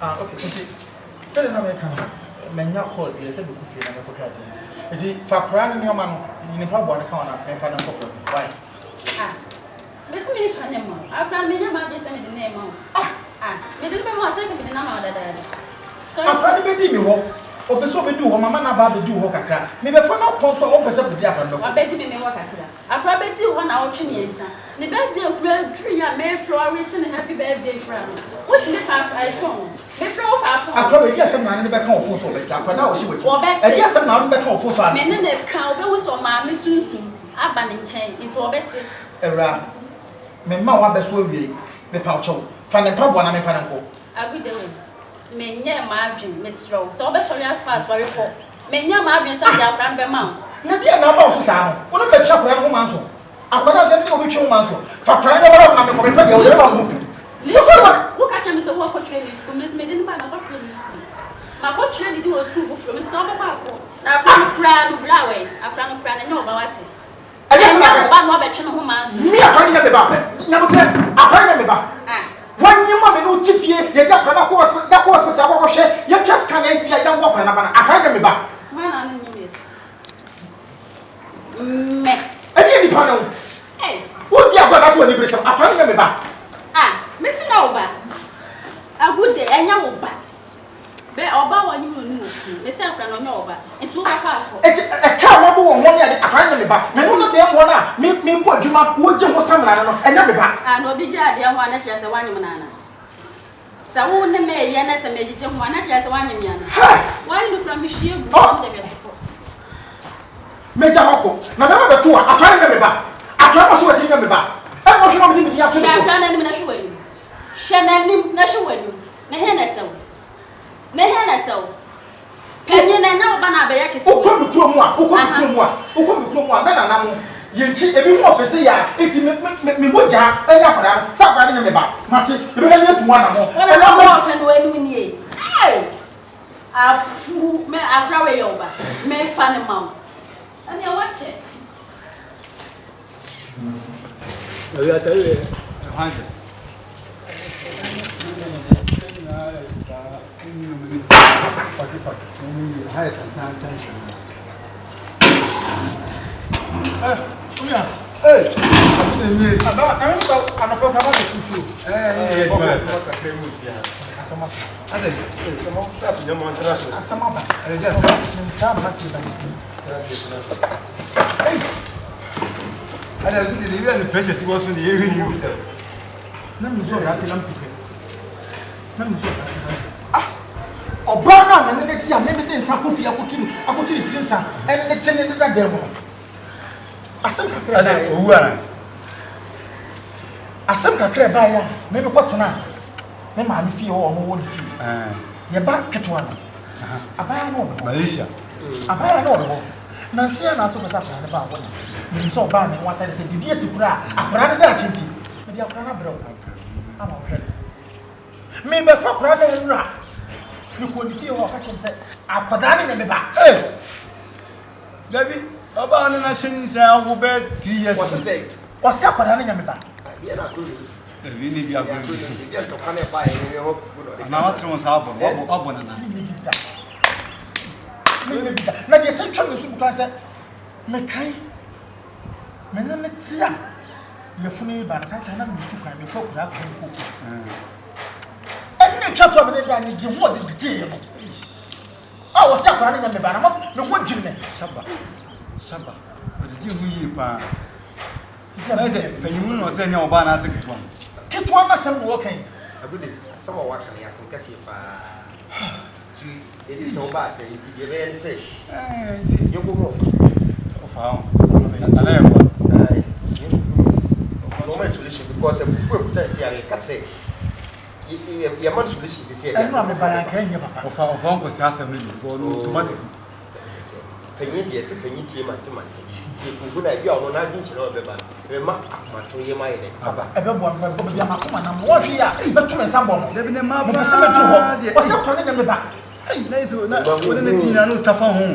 Okay, continue. Say na me kan. Menya call be say be ku fie na me ko hwa de. Eti fa kra ne ma no ni pa bo na kan na me fa na ko why? Besi me fa ne ma. Afran me nya ma be say me de na ma. Me de be mo say me de na ma dada. Sorry. Afran be di mi ho. O be so be du ho mama na ba be du ho kakra. Me be fa na ko so o be say be di afran do. Wa be di me ho kakra. Afran be di ho na o twe me nsa. The birthday kura tree ya me flourish and happy birthday friend. What me fa iPhone? Me flow fa phone. Akra be dia sem na ne be kan ofo so be ti akwa na o shi wechi. E dia sem na be kan ofo so an. Me ne kan obe wo so ma me tuntum aba ne nchen into obeti. Era me ma wa be so awie me pa cho. Fa ne pa bo na me fa nko. Agude we. Me nye ma adwen me sro. So obe so ya pass worry ko. Me nye ma adwen so dia friend be ma. Na dia na ba so sa no. Wo no be twa kura no man so. Akwana se ndi obi twa man so. Fa kra ne wala na me ko be pa dia wo ba mo. Look at me, so what training school? Miss me didn't buy my training school. My coach training do a school from it's all about. Now, I'm crying, Blaway. I'm crying, and no about it. I guess I'm one better than woman. Me, I can't get back. Never said, I can't get back. One year, my no tiffy, you just cannot go, that was what I was share. You just can't be a young walker. I can't get back. When I knew it. I didn't know. Hey, what do you have? That's what you bring. I can't get back. Missing over. A good day, and you back. Be oba wa nyu nu ofu. Me se akra no me oba. Etu oba pa akọ. E ka mo bo won ya de akra me ba. Me no de mo na me po adwuma wo je ho samra no enya me ba. No obi je ade ho na kire se wanyem na na. Sa wo ne me ye na se me je ho na kire se wanyem ya na. Why you from me hwie gu am de be so. Me ja hoko. Na me ba beto akra me ba. Akra mo so wa nya me ba. E mo hwe no me di ya to so. Akra na ni na hwe wani. Shenanim na hwe wani. Na he na sew. Na he na sew. Penye na nya oba na be ya kete. Ukọ mi kuro mu a, me na na mo. Ye nchi ebi mo ofese ya, eti me moja enya kwara, sa kwara nya me ba. Mate, e be nya tu na mo. E na mo ofe no enu ni e. Afu me afra we yoba. Me fa ne ma. Ani wache. Ya ta ye. Hanja. Hai tan Uya. Ni. Aba, na me ba anoko ka ba ku. Asama. Ada. Como tá pedindo uma entrada. Asama ba. Já Tá masi ba. Ada tu dia dia pressure si bosu ni yeri ni. Na mi zo ra ti lam tuke. Na mi zo ra. Oba na me ne ti a me be den sa kofi akotiri trinsa en ne tene ne da dem no. Asem kakra Ada owu ara. Asem kakra ba ya me me kwotena. Me ma mi fie ho no wo ni fie. Ye ba ketwa no. Abaya no. Malaysia. Abaya no no. Na sia na so pesa pra ne ba ho na. Me so ba me wa tare se bibi esikura akora ne da chinti. Me dia akora na bro. Ama hwe. Me be fa akora da nura. Me ko ni fie ho ka chem se akoda ne me ba. Dabi baba no na shin sa wo be 3 years. What say? Wasi akoda ne me ba. Bien à cause. Ebi ni bi abu. Bien to kan e ba e ho kufu do. Na wa tron sa abo. Abo na na. Na de se twa me su bukla se me kai me na me tia ye funu ba na sa ta na me tu kan me ko kura ko ko enne twa to me da ni ji ho de ji no ah wo se akora ne me ba na me ho ji me Saba. O de ji hu yi pa. Na se penyimu no se nya oba na se kitwa. kitwa na sem no kan Abude, sama wa kan ya sin kasi pa. Ele so ba se ti ye be se. Ti Yo ko mo. o fa on. Ala ya kwa. No ma solution because e fu e buta si are kase. Isi ye man solution si se. enu me ba ya kan ye papa O fa on ko se asem ni go no automatic. Penyi de se penyi tie matemati. Ti ku na bi ono na bi nchiro be ba. Be ma akmato ye ma ye ne. aba ebe bo me ko be ya makoma na mo hwe ya be tu me sambo no Dabi ne ma me ba. se me tu ho wasi akora ne me ba Na iso na o ne ti na no tafa ho.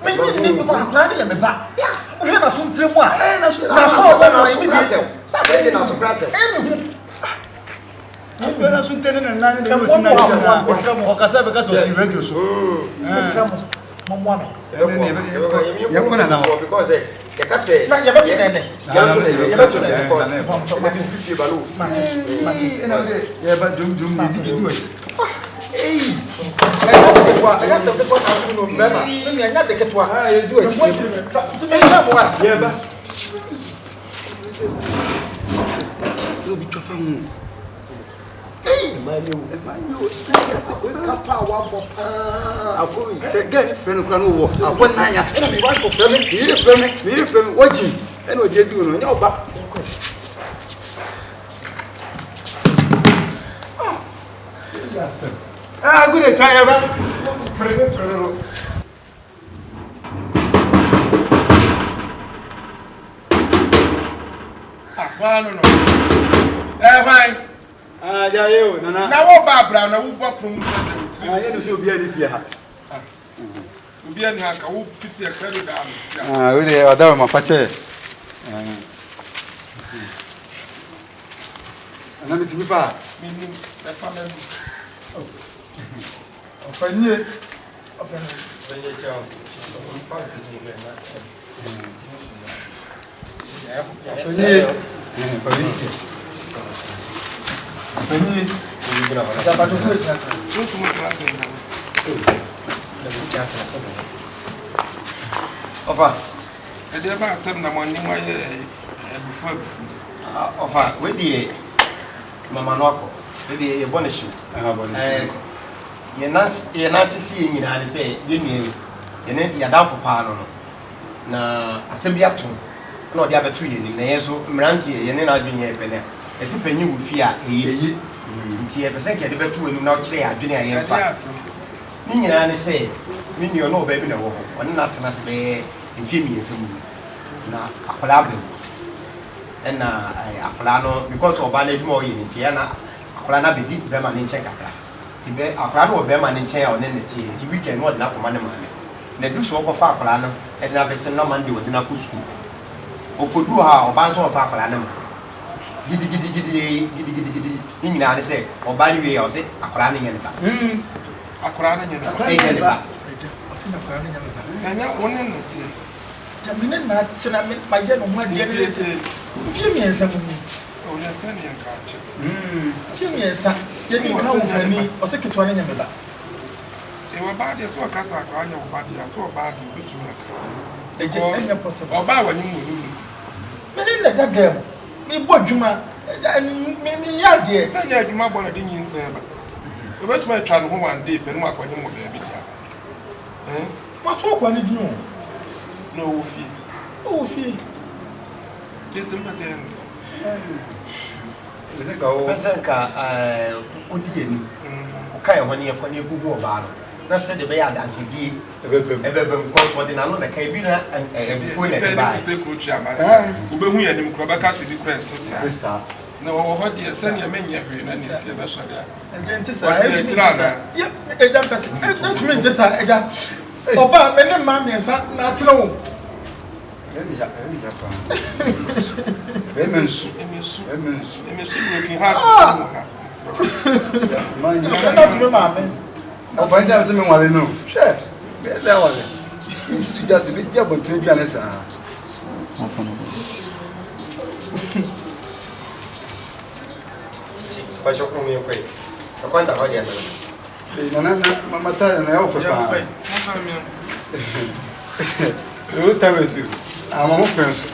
me ni ko akora ne me ba o hwe na so ntre mu a Na so na so ba na so ni brasel. Sa be de na so brasel. enu Abela so ntene na nane de osi na ya. Okasa be kasa oti radio so. Momo me. Yakona na ho. Because you can say Na ya betu nene. You betu nene because you fifi balu. Ya ba dum ni di osi. Ei. I said the one out no remember. Me anya de ketwa. Ah, you do it. Tu me na mo a. Ya ba. So bi tofa mu. Manu. Ya se ko kapa wa bo pa. Akoyi se ga ni fe no kra no wo. Akona ya. Na mi wa ko fe me. Mi re fe me. Oji. E no je du no nya oba. Yes. Ah, good try ever. Prego. Ah, no. Fine. Ah, ja yo, nana. Na wo ba bra na wo ba prom. Ah, ye no se obi ani fie ha. Obi ani ha ka wo fiti e kare da am. Ah, we dey oda ma fache. Ana mi timi fa. Mi e fa me. Ofanie. Venye chao. Ofanie. Polisi. Ofanie. Da ba do ko na. No tumo class na. Ofa. E de ba asem na mo ni mo ye bufu. Ofa, we di mama no akọ. We di ye bone shi. Ye nanti si nyina de say ye nue. Ye ne ya danfo pa no. Na asem bi ato. Na odi abetu ye ni na ye so mrantie ye ne na adwene ye pele. E ti panyi wo fi a eye. Nti e pese ke de betu enu na o kire adwene a ye mfa. Ni nyina ne say mi nue no ba bi na wo ho. Oni na tena se be mfie mi yesem. Na akola be. Na akola no because oba na adwuma o ye nti ya na akola na be di be ma ne nche kakra. Ti be akola no be ma ne nche ya o ne ti weekend no na koma ne ma ne. Na du so ko fa akola no e na be se no man de wo na ku school. Okodu ha oba nso fa akola ne ma. Gidi ni nyina ne se oba ni we ya o se akola ne nyane ba. Akora na nyane ba. E nyane ba. Asina fa na nyame ba. Anya wonen na ti. Jamine na tsena me ma ye no ma de ne se. Fi mi ensa mu ni. O ya se ne yanka ache. Fi mi ensa. Ye ni na wo pani o se ketwa na nyame ba. E wa ba de so kasa akora nya wo ba de so ba de bitu na. Eje enya possible. Oba wa ni mu ni. Me ni na daga me bo dwuma me ya de. Se nya adwuma bo na de nyinsa ba. O betu ma twa no ho one day pe no akwanye mo ba bi ja. Ma to kwa ni di no. No wo fi. O fi. Jesi mpese en. Lese ka o. Pese ka odi eni. O kai ho ne yefo ne gugu oba no. Na se de be ya dance di ebebem ko de na no na kai bi na ebufu na de ba. Se kro chi ama. Wo be hu ya nim kro ba ka se di krent sa. Na wo ho de se ne menye hwe na ne se ba shade a. Eje ntisa ya eja pese na tumi ntisa eja oba me ne ma me nsa na atena wo Emensu. Broken heart. na tumi ma me O fa nja se me wale no. She. Be da wale. Nsu ja se be dia bontre dua ne sa. Ba sho ko mi ko. Ko kwanta ho dia na. Na mama ta na yo fa pa. Eu tava assim. A mamãe pensa.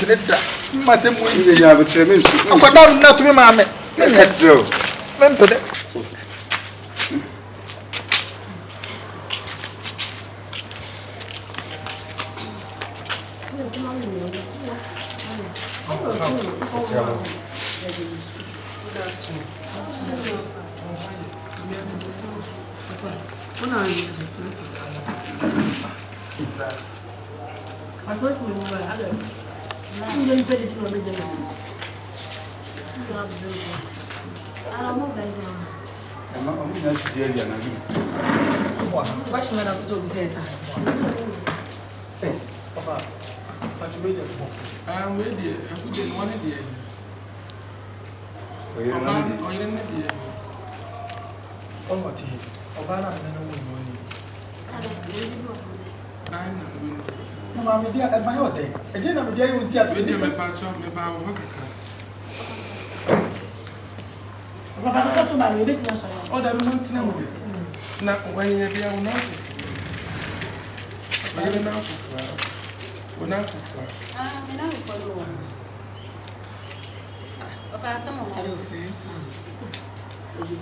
Neda mase mo Ele nsi já vai mesmo. akwada na tumi ma me Next though. mento de Mama, me dear, if I were there, I didn't have a day with you. I didn't have a patch on me about oh, that won't know me. Not when you're down now. I don't know. We're not for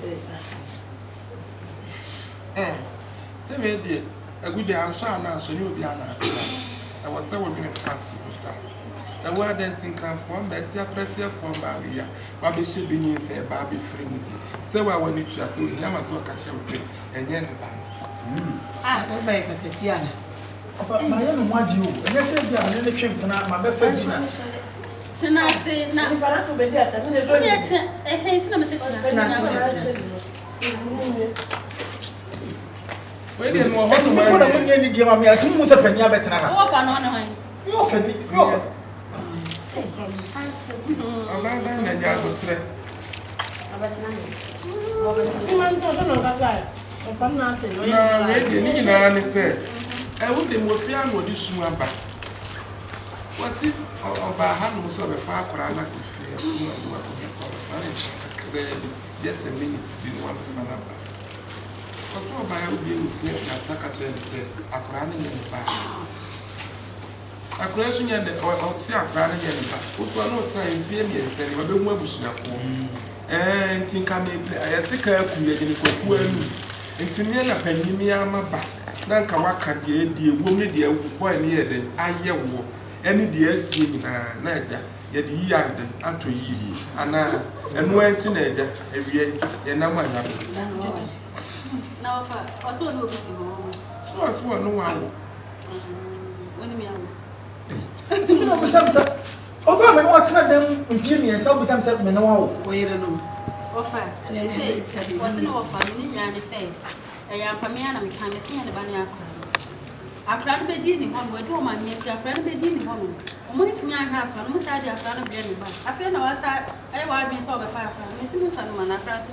say, a good day, I'm sure now, so you'll be an actor. I was so willing to fast to the word dancing can form, Bessie, pressure from Babia, Babby should be near, say, Babby free with you. So I want you to say, you must work at Chelsea and yen. Ah, go back, I said, Tiana. My own want you, and I said, I'm in the trip tonight, my best friend. Tonight, not about to be there. I think we didn't know what to make when you need your mammy. I told you, Penny, I better have. Walk on You offered me. No, I'm not done and I go today. No, said, I wouldn't more fear what you swam back. Was it about how much of a far cry like to fear? Just a minute to be one of another. Ọ̀pọ̀ ọba yà wúbi ewusi ẹ̀ àtàkàtà ẹ̀ sẹ̀ àkùrá ni yẹn nípa. Àkùrá ẹ̀sùn yẹn dẹ̀ ọ̀tí àkùrá ni yẹn nípa. Oṣù ọ̀nà ọ̀tá yẹn fi ẹ̀mí ẹ̀sẹ̀ ni wọ́n bẹ mú ẹ̀bùsùnàfọ̀. Ntí nka mi bẹ̀rẹ̀ àyẹ̀ sí ká ẹ̀kú yẹ̀ yẹn kọ̀kú ẹ̀nu. Ntí mi ẹ̀nà pẹ̀lú mi ama bà. Náà nka wákà diẹ di ewom ne diẹ bọ̀ ẹ̀ ní yẹ̀ dẹ̀ ayẹ̀ wọ̀ ẹni diẹ ẹ̀sìn nyinaa náà ẹ̀dá yẹ̀ di yíyá dẹ̀ atọ̀ yíyí àná ẹnu ẹ̀ ntí náà ẹ̀dá ẹ̀wíẹ̀ yẹ̀ nam àyà. Now, I saw no bit more. So I saw no one. When me am. You know, Samson. Oh, I'm not them in few and some Samson, no, wait a minute. Offer, and they say, wasn't offer, me and say, I am Pamiana, we can't see the banner. I can't be dealing one word, woman, yet your friend be dealing one. Only to me, I have almost had your friend of Jenny. I feel no outside, I was being so far from Missing Fan, I can't see.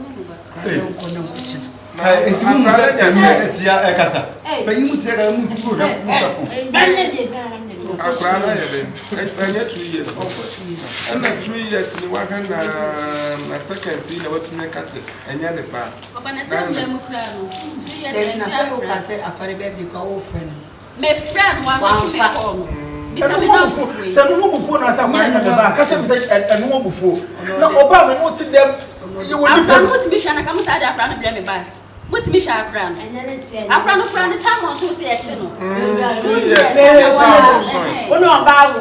It's a casa. But you would take a move to go. I cried 2 years. And like 3 years, you work on a second scene of what you make us and you're the bar. My friend, one before us, I'm going to catch him and one before. No, Obama, what's in them? You will not to be sure I come inside our friend and blame me back. What me sharp round? And then it's a friend of the time on to say it. No, about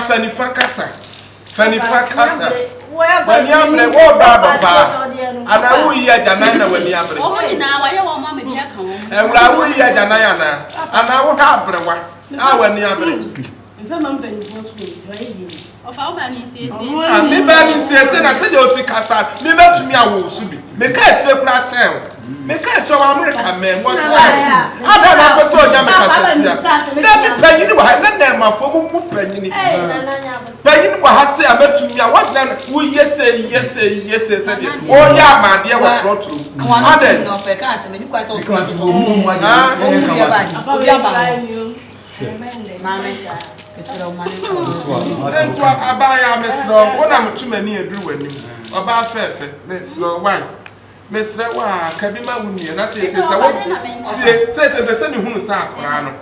Fanny Facasa. Fanny Facasa. When you are a Baba, and I will hear Janana when you are now. I want Mamma and I will hear Janana, and I will have Brawa. I when you are of our man is and me banning says, I said, you'll see Cassa, me met to me, I will soon be. Make it a crack sound. Make it so American man. What's that? I don't know so young. Let me pay you. I let them for who penny. Penny will have said, I met to me. What then? We yes, said it. Oh, yeah, man, dear, what's wrong to come on, then. No, I can't say, you quite so That's what I buy. Miss Law. What I'm too many a drew with me. About fair, Miss Law. Why? Miss Law, Kabima Wuni, and that is says the son who is out.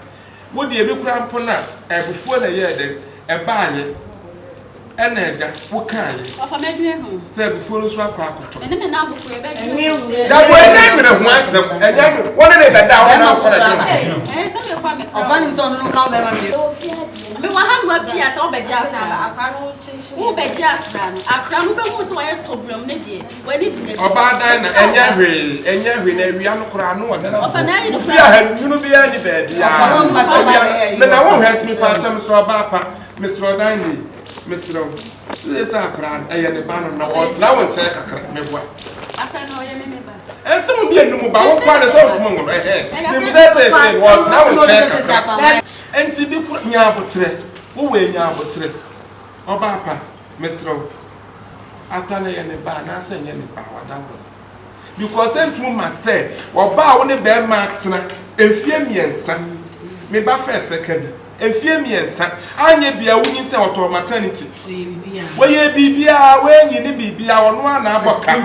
Would you be cramped before the year a buy and what kind of a bedroom? Say before us were cracked. And then now before that way, name of myself, and then one of them down for a of one is on no me wa han wa pia so beja na akra no wo beja akra no be hu so wa problem ne die wani die oba dan na enya hwe na awia no kra no wona o fi a hanu bi ya ni ba bia me na wo help me pa tem so ba pa Mr. Dandy Mr. This akra eye ne ba no na wo na wo nche kakra me boa akra no ye me ba and some be enu ba wo kwa de so to mo tim dey say what na wo nche kakra and see be nya abotre wo we nya abotre oba apa Mr. Akana yene ba na say yene ba wadawo. Because entu ma say oba wo ne be matena efie miensa. Me ba fefe kadi. Efie miensa anye bia wunyi say oto maternity. Oye bibia wenyi ni bibia ono ana aboka.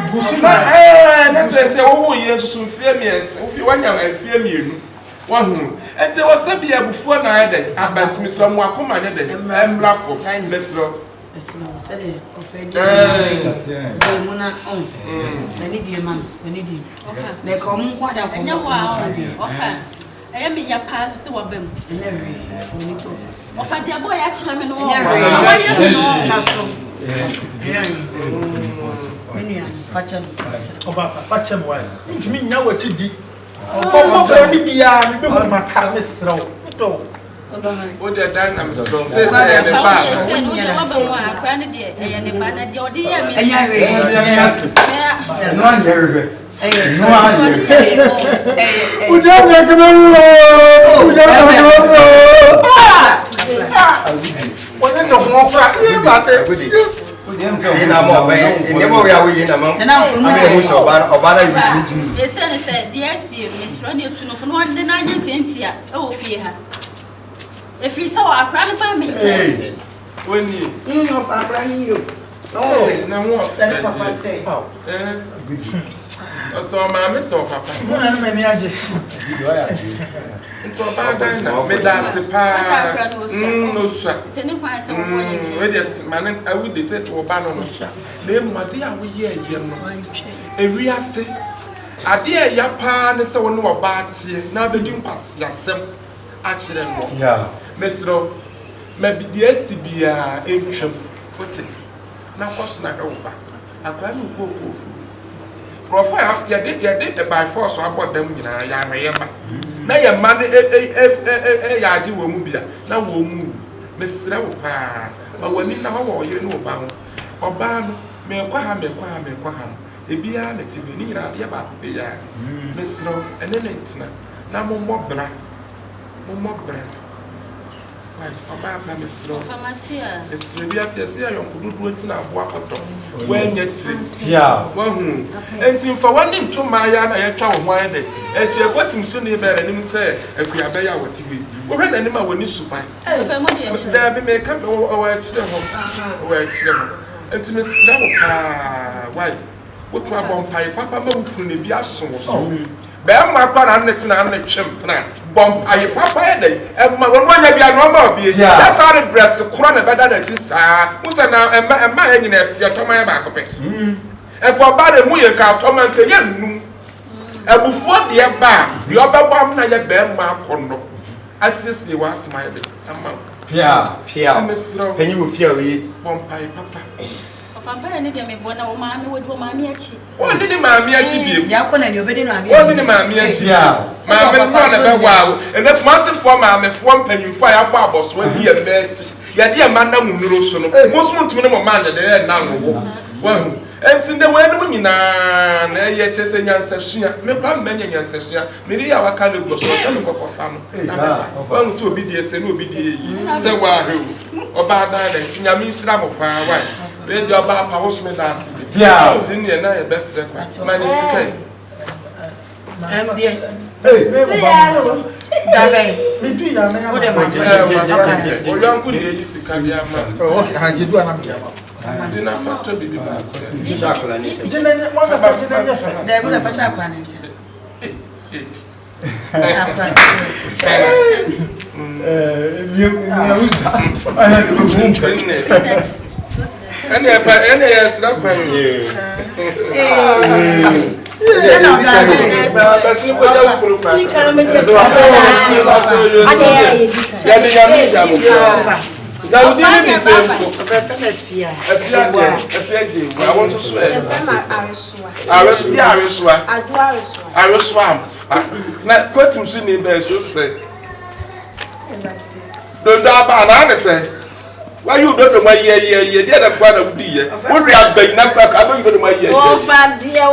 Na say wo ye susu fie miensa. Wo fi wanya efie mienu. Wa hu. Enti wo se bia bufuo na ade abantimi so mo akoma ne de emlafo. Mr. No, said it. Muna on. Many dear man, many dear. They come quite up. I am in your past to see what them. And every offer their boy actually know. Fashion. Fashion one. You mean now what you did? Oh, baby, I'm my car, so. Oh, they're dynamic strong. Say, if you saw a crowd of me, when you no, said Papa say, so, mamma, so Papa, many are just it's a bad diner, made us a pie, no, sir. It's any price of man, I would detest for Bannon. Name, my dear, we hear you. A real say, I dear your pan is so no bad tea, now be doing pass yourself. Actually, yeah. Mr. Maybe the SCB ancient. What it? Now, what's not over? I can't go food. Profile, you did by force, so I bought them in a young remember. Now, your money, a yard will move. Now, we'll move. Mr. Opa, but when you know, you know about Obama, me quaham. A beer, a TV, about the yard. Mr. And then it's now more black. More bread. Why, Papa, Mr. Famatia. It's maybe as you see, I don't do it in a walk. When yet, yeah, one and seem for one name to my and child wine, as you got him soon better and him say, if we are better what we will read animal when you supply. There be make up or accident or accident. And to Miss why? What my bonfire, Papa, who be a song. Bear my brother and the chimp bomb. I papa and my one be a normal. That's how the breast of crown better than this. Who's now a man in your Tommy back of it. And for bad and we can't come and tell you. And before the bar, the other one I bear my condo. As you see, was smiling. Pierre, can you feel me? Bompire, Papa. Papa, need me one of mammy would do mammy. What did mammy achieve? Yakon and your wedding, what did mammy achieve? Mammy, wow, and that's master for mammy, one penny fire bubbles when he had met. Yet, dear Madame Muruson, most minimum man there now. Well, and since the wedding women are yet saying ancestry, make one many ancestry, maybe our kind of family. One to obedience and obedience. Say, well, or bad dialect, Yamin Slam of power. Then your bar houseman asked me. Yeah, I was in the night best record. Man is okay. Any yes, not paying you. Why you don't know my year, the other part of the year? What we have been not back, I don't go to my year. Oh, fat dear.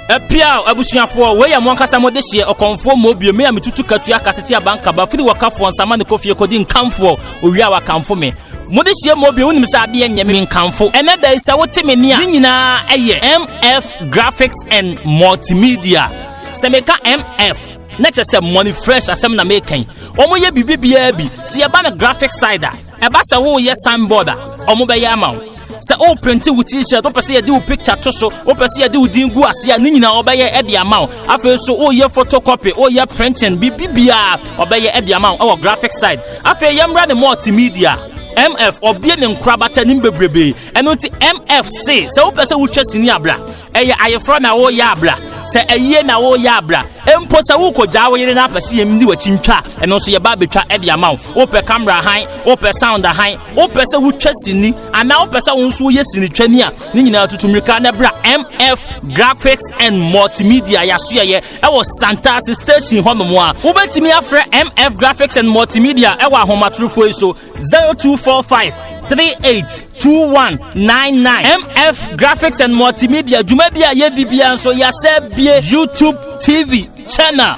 Epia abusuafo we ya monkasa modehye okonfo mo bio me ametutu katua katete abanka ba firi wakafo nsama ne kofie kodi nkamfo owia wakamfo me modehye mo bio unim sa de nyame nkamfo ene da isa wote me ni a nyina eye MF Graphics and Multimedia semeka MF na chese money fresh asem na mekan omo ye bibibia bi se ye ba na graphic side a e ba se wo ye signboard a omo be ye amaw se o print with t-shirt o pese ye di picture to so o pese ye di din gu ase a ni nyina obeye e de amaw afa so o ye photocopy o ye printing bibibia obeye e de amaw o graphic side afa ye mra the multimedia MF obie ne nkrabata ni bebrebe eno ti MFC se o pese wo twasini abra eye ayefro na wo ya abra se eye na wo ya abra empo se wo koja wo yire na pese yem di wachintwa eno so ye ba betwa e de amaw wo pe camera han wo pe sound han wo pese wo twasini ana wo pese wo nso ye sini twani a ni nyina tutumrika na bra MF Graphics and Multimedia ya so ye e wo Santa station honomo a wo betimi afre MF Graphics and Multimedia e wo ahomatrofo so 0245382199 MF Graphics and Multimedia Jumedia Yedibia so yasebie YouTube TV channel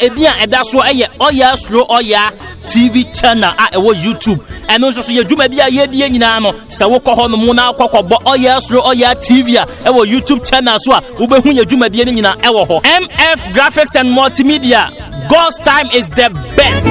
ebia edaso eye oya slow oya TV channel ewo YouTube eno so ye Jumedia Yedie nyina no se wo kɔ hɔ no mu na akɔkɔbɔ oya slow oya TV ewo YouTube channel so wo behu ye Jumedia nyina ewo hɔ MF Graphics and Multimedia God's time is the best.